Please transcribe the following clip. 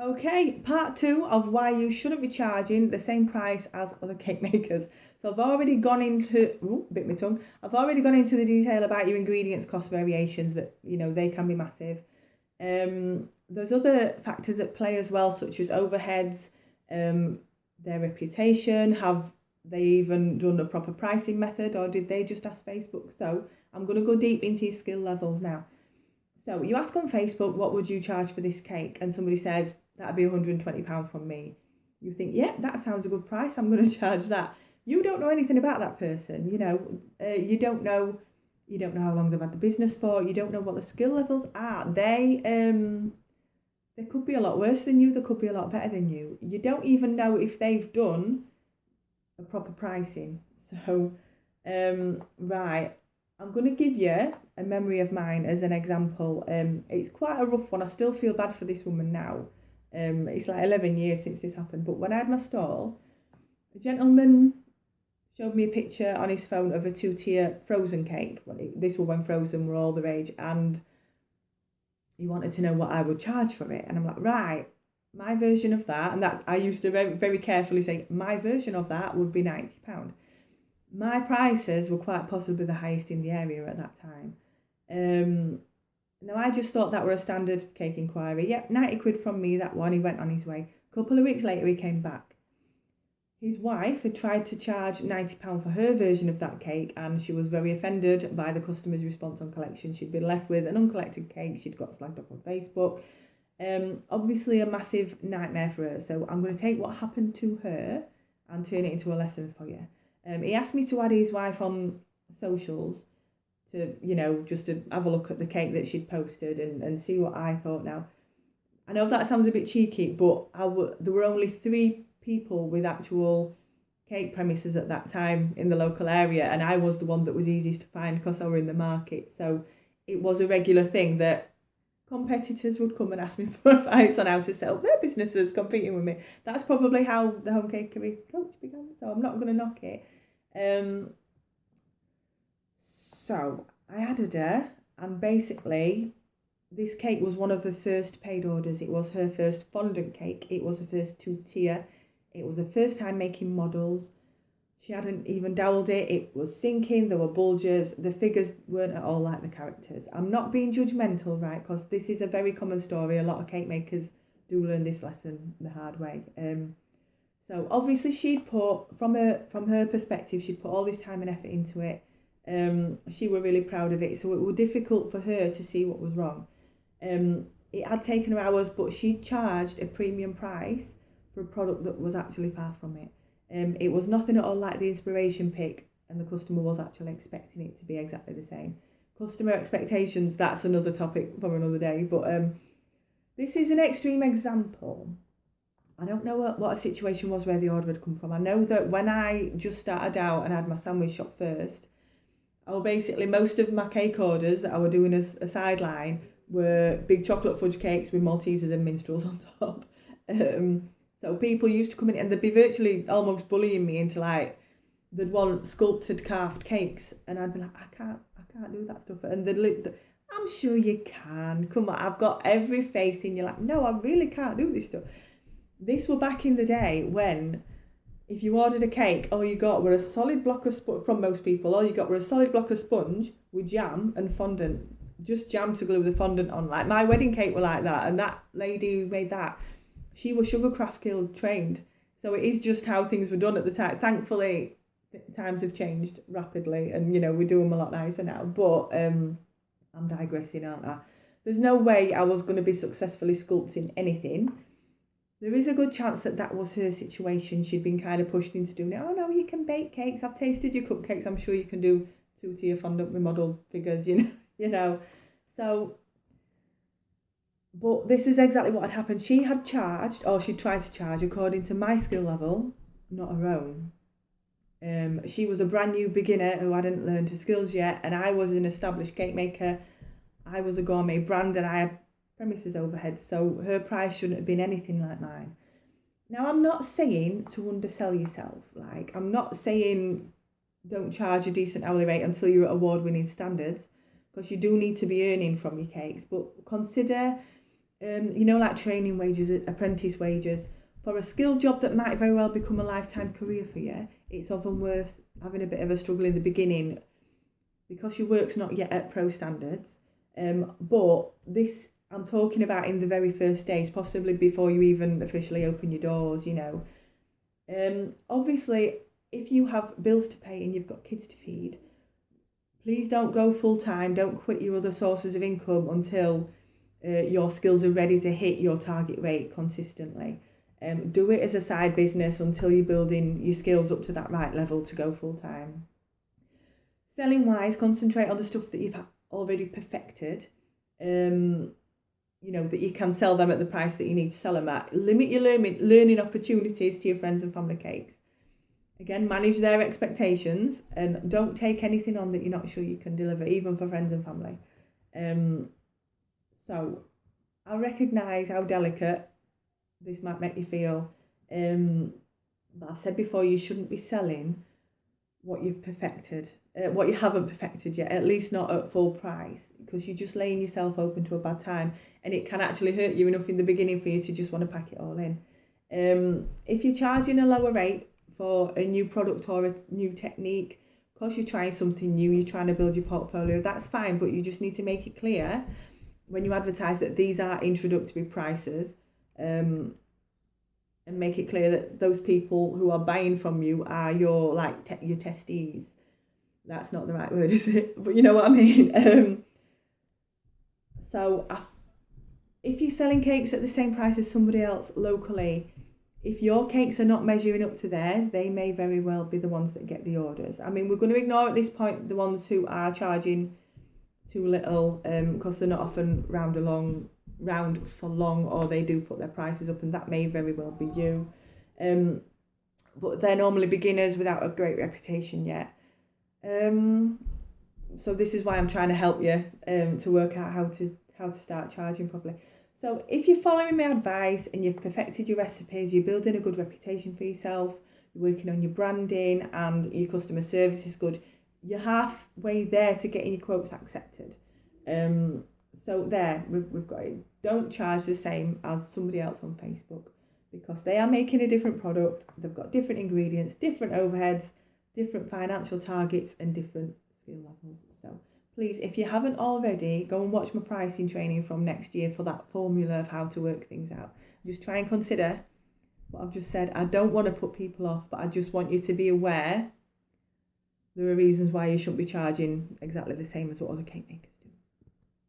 Okay, part two of why you shouldn't be charging the same price as other cake makers. So I've already gone into, bit my tongue. I've already gone into the detail about your ingredients cost variations that, they can be massive. There's other factors at play as well, such as overheads, um, their reputation. Have they even done a proper pricing method, or did they just ask Facebook? So I'm going to go deep into your skill levels now. So you ask on Facebook, what would you charge for this cake? And somebody says, that'd be £120 from me. You think, yeah, that sounds a good price. I'm going to charge that. You don't know anything about that person. You don't know how long they've had the business for. You don't know what the skill levels are. They could be a lot worse than you. They could be a lot better than you. You don't even know if they've done a proper pricing. So, right, I'm going to give you a memory of mine as an example. It's quite a rough one. I still feel bad for this woman now. It's like 11 years since this happened. But when I had my stall, a gentleman showed me a picture on his phone of a two-tier frozen cake. This was when frozen were all the rage, and he wanted to know what I would charge for it. And I'm like, right, my version of that, and that's I used to very, very carefully say, my version of that would be £90. My prices were quite possibly the highest in the area at that time. Um, Now, I just thought that were a standard cake inquiry. Yep, 90 quid from me, that one. He went on his way. A couple of weeks later, he came back. His wife had tried to charge £90 for her version of that cake, and she was very offended by the customer's response on collection. She'd been left with an uncollected cake. She'd got slagged off on Facebook. Obviously, a massive nightmare for her. So, I'm going to take what happened to her and turn it into a lesson for you. He asked me to add his wife on socials to, just to have a look at the cake that she'd posted and see what I thought. Now, I know that sounds a bit cheeky, but there were only 3 people with actual cake premises at that time in the local area, and I was the one that was easiest to find because I were in the market. So it was a regular thing that competitors would come and ask me for advice on how to set up their businesses competing with me. That's probably how the home cakery coach began, so I'm not going to knock it. Um, so I added her, and basically, this cake was one of her first paid orders. It was her first fondant cake. It was her first two-tier. It was her first time making models. She hadn't even dowelled it. It was sinking. There were bulges. The figures weren't at all like the characters. I'm not being judgmental, right? Because this is a very common story. A lot of cake makers do learn this lesson the hard way. So obviously she'd put from her perspective, she'd put all this time and effort into it. She were really proud of it. So it was difficult for her to see what was wrong. It had taken her hours, but she charged a premium price for a product that was actually far from it. It was nothing at all like the inspiration pick, and the customer was actually expecting it to be exactly the same. Customer expectations, that's another topic for another day, but this is an extreme example. I don't know what a situation was where the order had come from. I know that when I just started out and had my sandwich shop first, basically most of my cake orders that I were doing as a sideline were big chocolate fudge cakes with Maltesers and minstrels on top. So people used to come in and they'd be virtually almost bullying me into like they'd want sculpted carved cakes, and I'd be like, I can't do that stuff. And I'm sure you can. Come on, I've got every faith in you. Like, no, I really can't do this stuff. This were back in the day when if you ordered a cake, all you got were a solid block of from most people. All you got were a solid block of sponge with jam and fondant, just jam to glue the fondant on. Like my wedding cake were like that, and that lady who made that, she was Sugarcraft Guild trained. So it is just how things were done at the time. Thankfully, times have changed rapidly, and we do them a lot nicer now. But I'm digressing, aren't I? There's no way I was going to be successfully sculpting anything. There is a good chance that that was her situation. She'd been kind of pushed into doing it. Oh no, you can bake cakes. I've tasted your cupcakes. I'm sure you can do two-tier fondant with model figures. So, but this is exactly what had happened. She had charged, or she tried to charge, according to my skill level, not her own. She was a brand new beginner who hadn't learned her skills yet, and I was an established cake maker. I was a gourmet brand, and I had premises overhead, so her price shouldn't have been anything like mine. Now, I'm not saying to undersell yourself. Like, I'm not saying don't charge a decent hourly rate until you're at award winning standards, because you do need to be earning from your cakes. But consider Like training wages, apprentice wages. For a skilled job that might very well become a lifetime career for you, it's often worth having a bit of a struggle in the beginning because your work's not yet at pro standards. But this I'm talking about in the very first days, possibly before you even officially open your doors, Obviously, if you have bills to pay and you've got kids to feed, please don't go full time. Don't quit your other sources of income until your skills are ready to hit your target rate consistently. Do it as a side business until you're building your skills up to that right level to go full time. Selling wise, concentrate on the stuff that you've already perfected. That you can sell them at the price that you need to sell them at. Limit your learning opportunities to your friends and family cakes. Again, manage their expectations and don't take anything on that you're not sure you can deliver, even for friends and family. So I recognise how delicate this might make you feel. But I've said before, you shouldn't be selling what you've perfected, what you haven't perfected yet, at least not at full price, because you're just laying yourself open to a bad time, and it can actually hurt you enough in the beginning for you to just want to pack it all in. If you're charging a lower rate for a new product or a new technique, of course you're trying something new, you're trying to build your portfolio, that's fine, but you just need to make it clear when you advertise that these are introductory prices, and make it clear that those people who are buying from you are your your testees. That's not the right word, is it? But you know what I mean. So if you're selling cakes at the same price as somebody else locally, if your cakes are not measuring up to theirs, they may very well be the ones that get the orders. I mean, we're going to ignore at this point the ones who are charging too little, because they're not often round for long, or they do put their prices up, and that may very well be you. But they're normally beginners without a great reputation yet. So this is why I'm trying to help you to work out how to start charging properly. So if you're following my advice and you've perfected your recipes, you're building a good reputation for yourself, you're working on your branding and your customer service is good, you're halfway there to getting your quotes accepted. So there, we've got it. Don't charge the same as somebody else on Facebook, because they are making a different product, they've got different ingredients, different overheads, different financial targets and different skill levels. So please, if you haven't already, go and watch my pricing training from next year for that formula of how to work things out. Just try and consider what I've just said. I don't want to put people off, but I just want you to be aware there are reasons why you shouldn't be charging exactly the same as what other cake makers